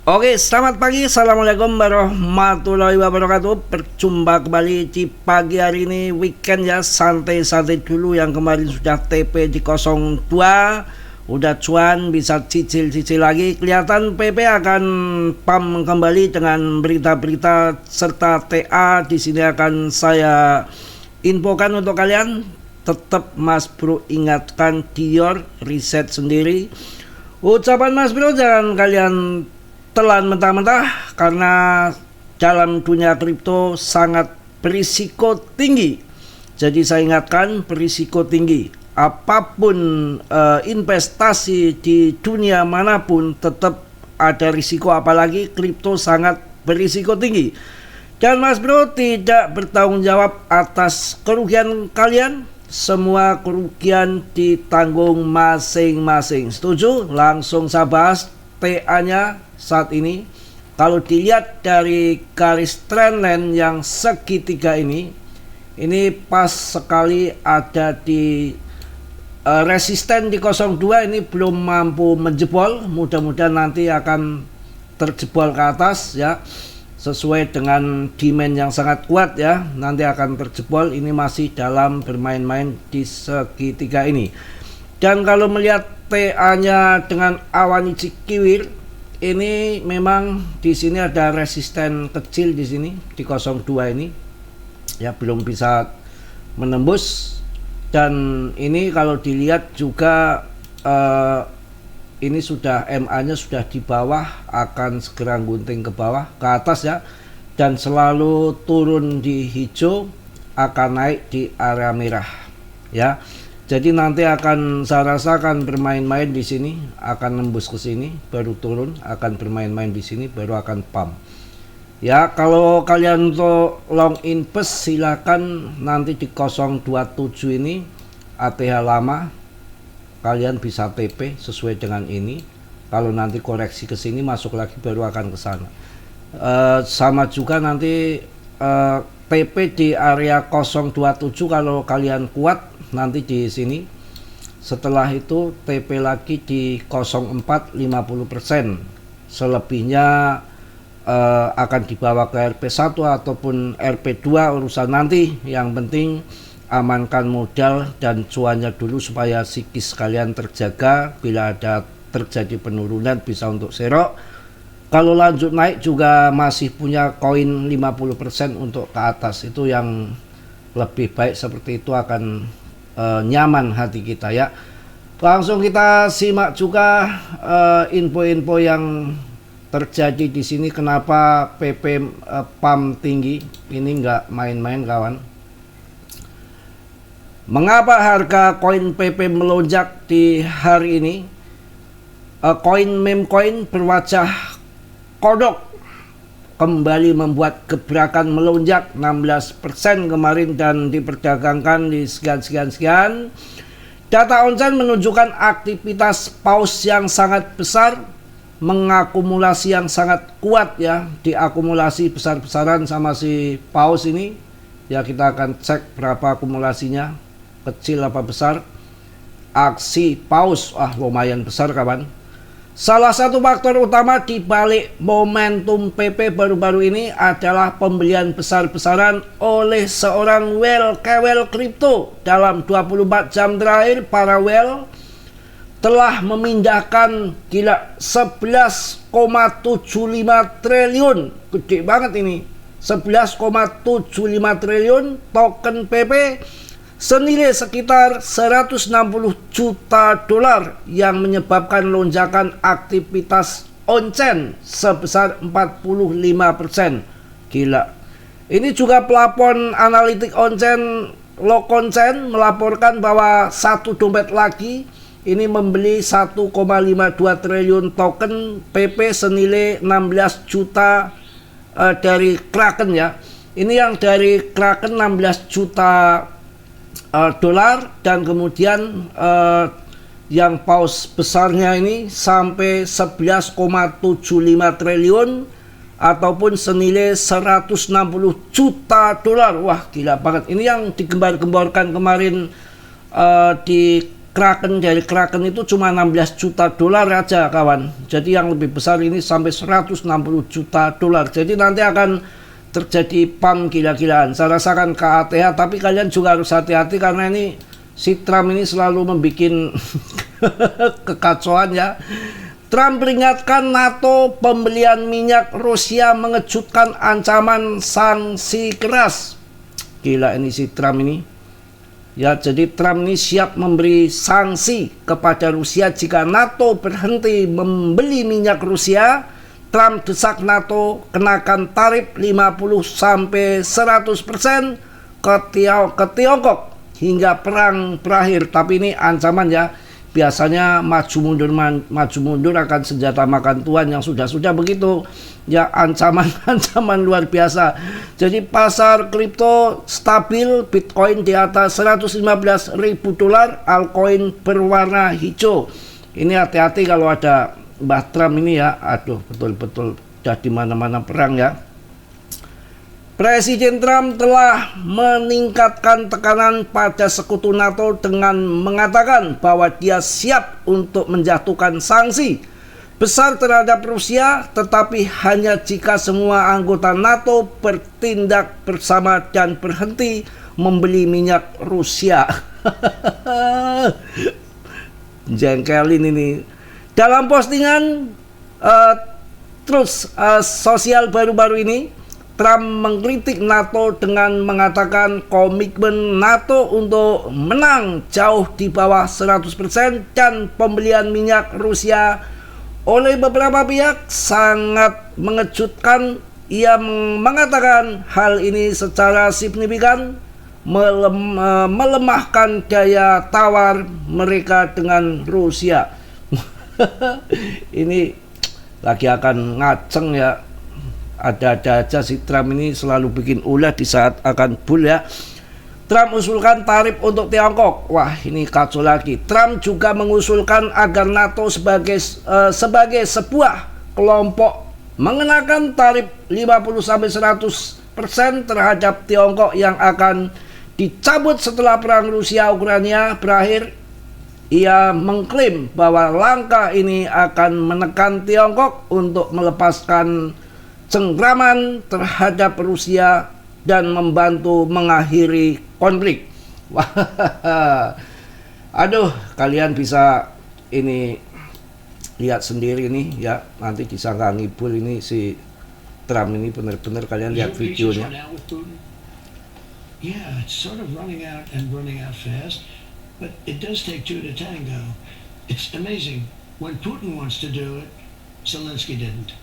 Oke, selamat pagi. Assalamualaikum warahmatullahi wabarakatuh. Berjumpa kembali di pagi hari ini, weekend ya, santai-santai dulu. Yang kemarin sudah TP di 02, udah cuan, bisa cicil-cicil lagi. Kelihatan PP akan pam kembali dengan berita-berita serta TA. Di sini akan saya infokan untuk kalian. Tetap Mas Bro ingatkan Dior, riset sendiri. Ucapan Mas Bro jangan kalian telan mentah-mentah, karena dalam dunia kripto sangat berisiko tinggi. Jadi saya ingatkan, berisiko tinggi. Apapun investasi di dunia manapun tetap ada risiko, apalagi kripto sangat berisiko tinggi. Dan Mas Bro tidak bertanggung jawab atas kerugian kalian. Semua kerugian ditanggung masing-masing. Setuju? Langsung saya bahas TA-nya saat ini. Kalau dilihat dari garis trendline yang segitiga ini pas sekali ada di resisten di 02. Ini belum mampu menjebol. Mudah-mudahan nanti akan terjebol ke atas ya, sesuai dengan demand yang sangat kuat ya, nanti akan terjebol. Ini masih dalam bermain-main di segitiga ini. Dan kalau melihat TA-nya dengan awan kiwir, ini memang di sini ada resisten kecil di sini di 02 ini ya, belum bisa menembus. Dan ini kalau dilihat juga ini sudah MA-nya sudah di bawah, akan segera gunting ke bawah ke atas ya, dan selalu turun di hijau, akan naik di area merah ya. Jadi nanti akan, saya rasa akan bermain-main di sini, akan nembus ke sini, baru turun, akan bermain-main di sini, baru akan pump. Ya, kalau kalian untuk long invest silakan nanti di 027 ini ATH lama, kalian bisa TP sesuai dengan ini. Kalau nanti koreksi ke sini masuk lagi, baru akan ke sana. Sama juga nanti TP di area 027 kalau kalian kuat nanti di sini. Setelah itu TP lagi di 04 50%. Selebihnya akan dibawa ke RP1 ataupun RP2, urusan nanti. Yang penting amankan modal dan cuannya dulu supaya psikis kalian terjaga. Bila ada terjadi penurunan bisa untuk serok. Kalau lanjut naik juga masih punya koin 50% untuk ke atas. Itu yang lebih baik, seperti itu akan nyaman hati kita ya. Langsung kita simak juga info-info yang terjadi di sini. Kenapa PP PAM tinggi? Ini nggak main-main kawan. Mengapa harga koin PP melonjak di hari ini? Koin meme coin berwajah kodok kembali membuat gebrakan melonjak 16% kemarin dan diperdagangkan di sekian. Data on-chain menunjukkan aktivitas paus yang sangat besar, mengakumulasi yang sangat kuat ya, diakumulasi besar-besaran sama si paus ini. Ya, kita akan cek berapa akumulasinya, kecil apa besar. Aksi paus lumayan besar kawan. Salah satu faktor utama di balik momentum PP baru-baru ini adalah pembelian besar-besaran oleh seorang whale kewel kripto. Dalam 24 jam terakhir, para whale telah memindahkan 11,75 triliun. Gede banget ini. 11,75 triliun token PP senilai sekitar 160 juta dolar yang menyebabkan lonjakan aktivitas on-chain sebesar 45%. Gila. Ini juga pelapor analitik on-chain Lokonchain melaporkan bahwa satu dompet lagi ini membeli 1,52 triliun token PP senilai 16 juta dari Kraken ya. Ini yang dari Kraken 16 juta dolar, dan kemudian yang paus besarnya ini sampai 11,75 triliun ataupun senilai 160 juta dolar. Wah, gila banget. Ini yang digembar-gemborkan kemarin di Kraken dari Kraken itu cuma 16 juta dolar aja kawan. Jadi yang lebih besar ini sampai 160 juta dolar. Jadi nanti akan terjadi pump gila-gilaan. Saya rasakan KATH, tapi kalian juga harus hati-hati karena ini si Trump ini selalu membuat kekacauan ya. Trump peringatkan NATO pembelian minyak Rusia mengejutkan ancaman sanksi keras. Gila ini si Trump ini. Ya, jadi Trump ini siap memberi sanksi kepada Rusia jika NATO berhenti membeli minyak Rusia. Trump desak NATO kenakan tarif 50-100% ke Tiongkok hingga perang berakhir. Tapi ini ancaman ya. Biasanya maju mundur akan senjata makan tuan yang sudah begitu ya, ancaman luar biasa. Jadi pasar kripto stabil, Bitcoin di atas 115.000 dolar, altcoin berwarna hijau. Ini hati-hati kalau ada Mbah Trump ini ya, aduh betul-betul udah di mana-mana perang ya. Presiden Trump telah meningkatkan tekanan pada sekutu NATO dengan mengatakan bahwa dia siap untuk menjatuhkan sanksi besar terhadap Rusia, tetapi hanya jika semua anggota NATO bertindak bersama dan berhenti membeli minyak Rusia. Jengkelin ini. Dalam postingan sosial baru-baru ini, Trump mengkritik NATO dengan mengatakan komitmen NATO untuk menang jauh di bawah 100% dan pembelian minyak Rusia oleh beberapa pihak sangat mengejutkan. Ia mengatakan hal ini secara signifikan melemahkan daya tawar mereka dengan Rusia. Ini lagi akan ngaceng ya. Ada-ada aja si Trump ini selalu bikin ulah di saat akan bull ya. Trump usulkan tarif untuk Tiongkok. Wah, ini kacau lagi. Trump juga mengusulkan agar NATO sebagai sebuah kelompok mengenakan tarif 50-100% terhadap Tiongkok yang akan dicabut setelah perang Rusia-Ukraina berakhir. Ia mengklaim bahwa langkah ini akan menekan Tiongkok untuk melepaskan cengkraman terhadap Rusia dan membantu mengakhiri konflik. Wah, aduh, kalian bisa ini lihat sendiri nih ya, nanti disangka ngibul ini si Trump ini, benar-benar kalian lihat videonya. Yeah, it's sort of running out fast, but it does take two to tango. It's amazing. When Putin wants to do it, Zelensky didn't.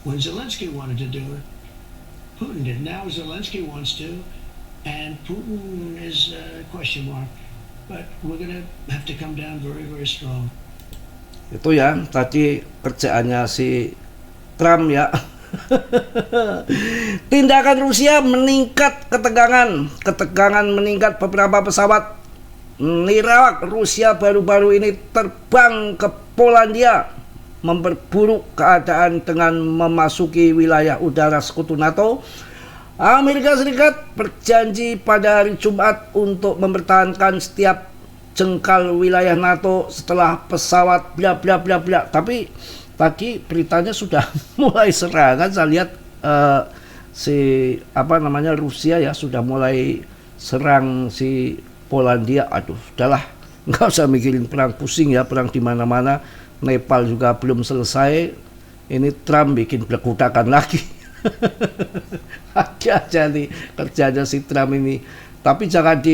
When Zelensky wanted to do it, Putin did. Now Zelensky wants to, and Putin is a question mark. But we're going to have to come down very, very strong. Itu ya, tadi kerjaannya si Trump ya. Tindakan Rusia meningkat ketegangan meningkat. Beberapa pesawat nirawak Rusia baru-baru ini terbang ke Polandia, memperburuk keadaan dengan memasuki wilayah udara sekutu NATO. Amerika Serikat berjanji pada hari Jumat untuk mempertahankan setiap jengkal wilayah NATO setelah pesawat bla bla bla bla. Tapi tadi beritanya sudah mulai serangan. Saya lihat Rusia ya sudah mulai serang si Polandia. Aduh, udahlah, nggak usah mikirin perang, pusing ya, perang di mana-mana. Nepal juga belum selesai. Ini Trump bikin belekudakan lagi. Ada aja nih kerjanya si Trump ini. Tapi jangan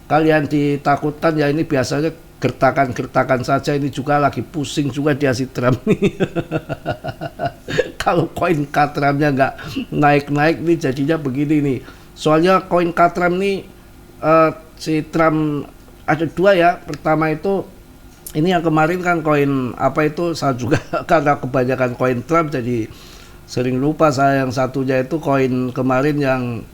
kalian ditakutkan ya, ini biasanya gertakan-gertakan saja. Ini juga lagi pusing juga dia si Trump nih. Kalau koin Katramnya nggak naik-naik nih jadinya begini nih. Soalnya koin Katram nih si Trump ada dua ya. Pertama itu ini yang kemarin kan koin apa itu, saya juga karena kebanyakan koin Trump jadi sering lupa saya. Yang satunya itu koin kemarin yang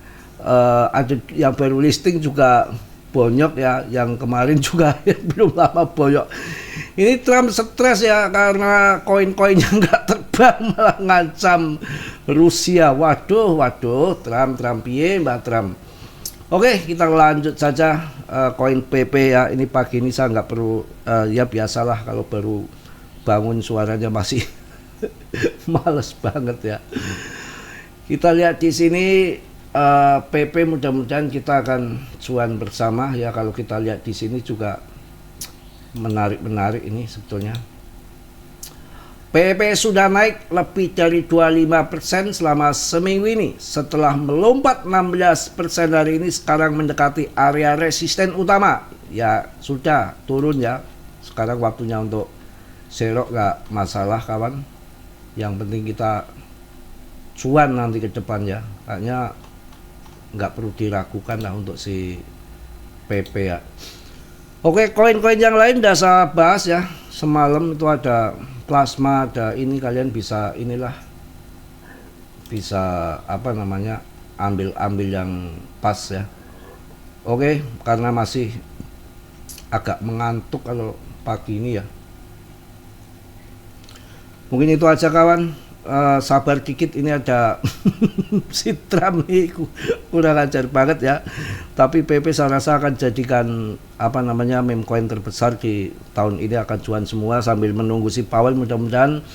ada yang baru listing juga bonyok ya, yang kemarin juga yang belum lama bonyok. Ini Trump stres ya karena koin-koinnya nggak terbang malah ngancam Rusia. Waduh, Trump piye Mbak Trump. Oke, kita lanjut saja koin PP ya. Ini pagi ini saya nggak perlu ya biasalah kalau baru bangun suaranya masih males banget ya. Kita lihat di sini PP mudah-mudahan kita akan cuan bersama ya. Kalau kita lihat di sini juga menarik ini sebetulnya. PP sudah naik lebih dari 25% selama seminggu ini. Setelah melompat 16% hari ini, sekarang mendekati area resisten utama. Ya sudah turun ya. Sekarang waktunya untuk serok gak masalah kawan. Yang penting kita cuan nanti ke depan ya. Kayaknya nggak perlu diragukan lah untuk si PP ya. Oke, koin-koin yang lain udah saya bahas ya. Semalam itu ada plasma, ada ini, kalian bisa inilah, bisa apa namanya, ambil yang pas ya. Oke, karena masih agak mengantuk kalau pagi ini ya. Mungkin itu aja kawan. Sabar dikit, ini ada si Trump nih kurang ajar banget ya. Tapi PP saya rasa akan jadikan apa namanya meme coin terbesar di tahun ini, akan cuan semua sambil menunggu si Powell. Mudah-mudahan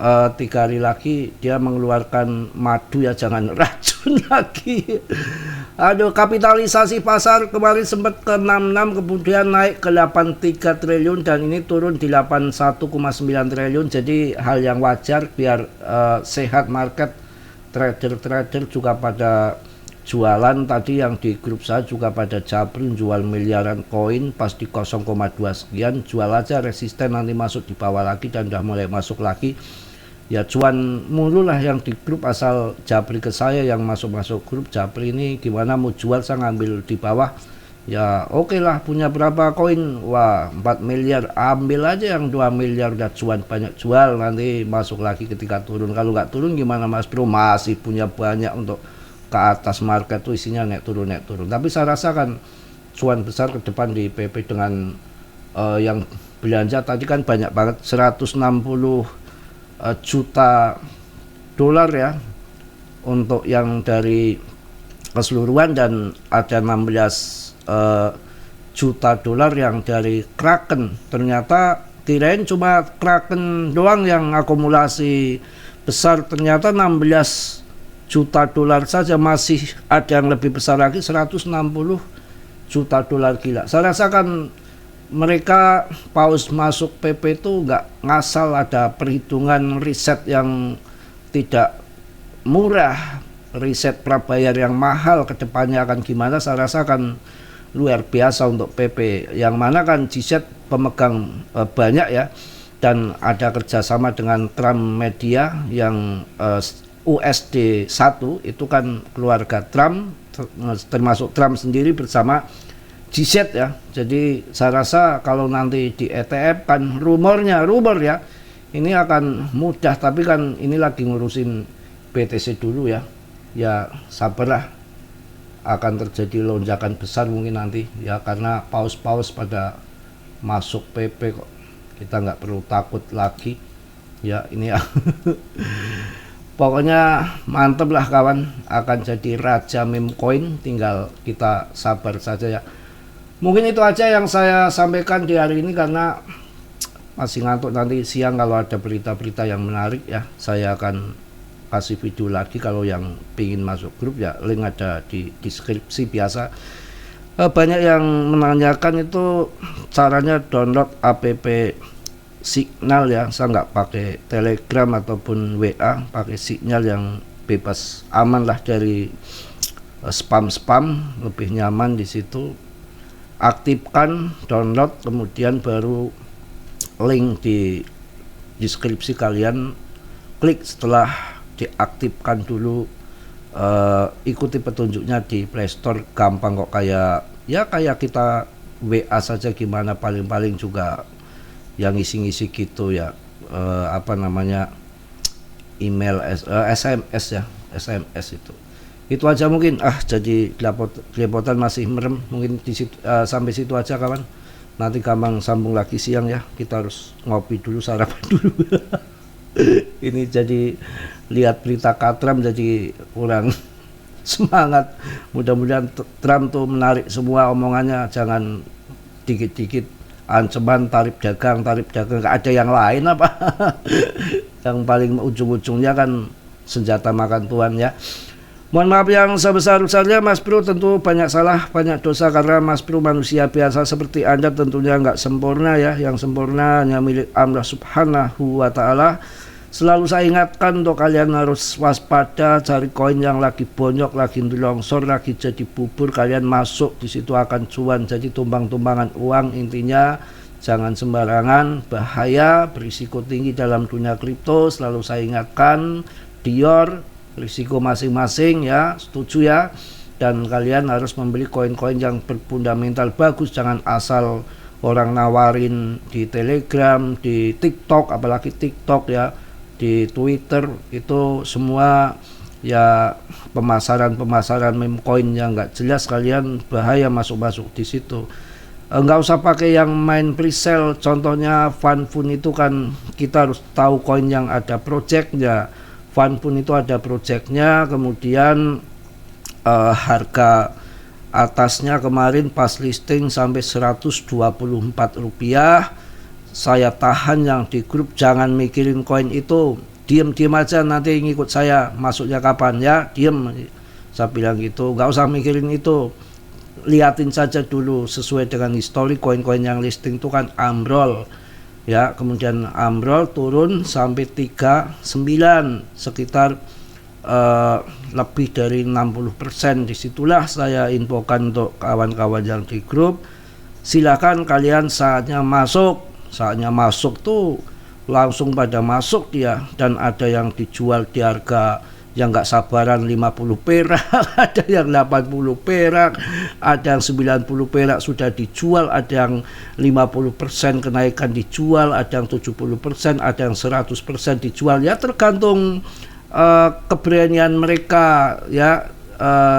3 hari lagi dia mengeluarkan madu ya, jangan racun lagi. Aduh, kapitalisasi pasar kemarin sempat ke 66, kemudian naik ke 83 triliun dan ini turun di 81,9 triliun. Jadi hal yang wajar biar sehat market. Trader juga pada jualan, tadi yang di grup saya juga pada japri jual miliaran koin pas di 0,2 sekian. Jual aja, resisten nanti masuk di bawah lagi dan udah mulai masuk lagi. Ya cuan mulu lah yang di grup, asal japri ke saya yang masuk grup. Japri ini gimana mau jual, saya ngambil di bawah. Ya oke lah, punya berapa koin? Wah 4 miliar, ambil aja yang 2 miliar, udah cuan banyak, jual nanti masuk lagi ketika turun. Kalau nggak turun gimana Mas Bro, masih punya banyak untuk ke atas. Market tuh isinya naik turun. Tapi saya rasa kan cuan besar ke depan di PP dengan yang belanja tadi kan banyak banget, 160 juta dolar ya untuk yang dari keseluruhan, dan ada 16 juta dolar yang dari Kraken. Ternyata kirain cuma Kraken doang yang akumulasi besar, ternyata 16 juta dolar saja. Masih ada yang lebih besar lagi, 160 juta dolar. Gila. Saya rasakan mereka paus masuk PP itu nggak ngasal, ada perhitungan riset yang tidak murah, riset prabayar yang mahal. Kedepannya akan gimana, saya rasakan luar biasa untuk PP, yang mana kan GZ pemegang banyak ya, dan ada kerjasama dengan Trump Media yang USD 1 itu kan keluarga Trump, termasuk Trump sendiri bersama GZ ya. Jadi saya rasa kalau nanti di ETF kan rumor ya, ini akan mudah, tapi kan ini lagi ngurusin BTC dulu ya. Ya sabarlah, akan terjadi lonjakan besar mungkin nanti ya, karena paus-paus pada masuk PP kok. Kita nggak perlu takut lagi ya ini ya. Pokoknya mantep lah kawan, akan jadi raja meme coin, tinggal kita sabar saja ya. Mungkin itu aja yang saya sampaikan di hari ini, karena masih ngantuk. Nanti siang kalau ada berita-berita yang menarik ya, saya akan kasih video lagi. Kalau yang pingin masuk grup ya, link ada di deskripsi biasa. Banyak yang menanyakan itu caranya download app Signal ya. Saya nggak pakai Telegram ataupun WA, pakai Signal yang bebas, aman lah dari spam, lebih nyaman di situ. Aktifkan, download, kemudian baru link di deskripsi kalian klik. Setelah diaktifkan dulu, ikuti petunjuknya di Play Store, gampang kok, kayak kita WA saja gimana, paling juga yang ngisi-ngisi gitu ya, email, SMS ya, SMS itu aja mungkin. Jadi kelepotan masih merem, mungkin sampai situ aja kawan. Nanti gampang sambung lagi siang ya, kita harus ngopi dulu, sarapan dulu. Ini jadi lihat berita Katram jadi kurang semangat. Mudah-mudahan Trump tuh menarik semua omongannya, jangan dikit-dikit ancaman tarif dagang, nggak ada yang lain apa? Yang paling ujung-ujungnya kan senjata makan tuan ya. Mohon maaf yang sebesar-besarnya Mas Bro, tentu banyak salah, banyak dosa karena Mas Bro manusia biasa seperti Anda, tentunya nggak sempurna ya. Yang sempurna hanya milik Allah Subhanahu wa Ta'ala. Selalu saya ingatkan untuk kalian harus waspada, cari koin yang lagi bonyok, lagi longsor, lagi jadi bubur, kalian masuk di situ akan cuan, jadi tumbang-tumbangan uang. Intinya jangan sembarangan, bahaya, berisiko tinggi dalam dunia kripto. Selalu saya ingatkan, Dior, risiko masing-masing ya, setuju ya. Dan kalian harus membeli koin-koin yang berfundamental bagus, jangan asal orang nawarin di Telegram, di TikTok, apalagi TikTok ya, di Twitter, itu semua ya pemasaran meme coin yang nggak jelas. Kalian bahaya masuk di situ. Nggak usah pakai yang main presale, contohnya Fanfun itu kan kita harus tahu koin yang ada projectnya. Fanfun itu ada projectnya, kemudian harga atasnya kemarin pas listing sampai Rp124. Saya tahan yang di grup, jangan mikirin koin itu, diem aja, nanti ngikut saya masuknya kapan ya, diem. Saya bilang gitu, nggak usah mikirin itu, liatin saja dulu sesuai dengan histori. Koin-koin yang listing itu kan ambrol ya, kemudian ambrol turun sampai 39, sekitar lebih dari 60%. Disitulah saya infokan untuk kawan-kawan yang di grup, silakan kalian saatnya masuk tuh langsung pada masuk dia. Dan ada yang dijual di harga yang nggak sabaran 50 perak, ada yang 80 perak, ada yang 90 perak sudah dijual, ada yang 50% kenaikan dijual, ada yang 70%, ada yang 100% dijual ya, tergantung keberanian mereka ya.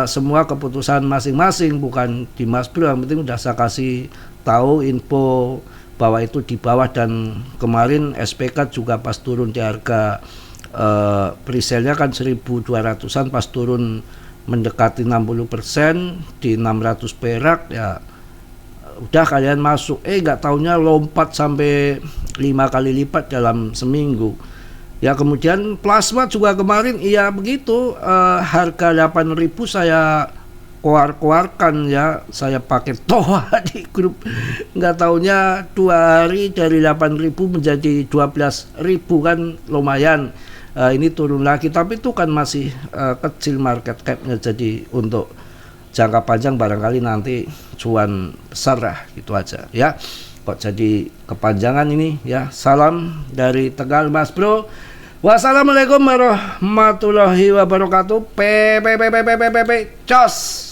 Semua keputusan masing-masing, bukan di Mas Bro. Yang penting udah saya kasih tahu info bahwa itu di bawah. Dan kemarin SPK juga pas turun di harga presale-nya kan 1.200-an, pas turun mendekati 60% di 600 perak ya udah kalian masuk. Nggak taunya lompat sampai 5 kali lipat dalam seminggu ya. Kemudian plasma juga kemarin iya begitu, harga 8.000 saya keluarkan ya, saya pakai toa di grup. Nggak taunya 2 hari dari 8.000 menjadi 12.000 kan lumayan. Ini turun lagi, tapi itu kan masih kecil market cap-nya, jadi untuk jangka panjang barangkali nanti cuan besar lah, gitu aja ya. Kok jadi kepanjangan ini ya. Salam dari Tegal Mas Bro. Wassalamualaikum warahmatullahi wabarakatuh. Cos.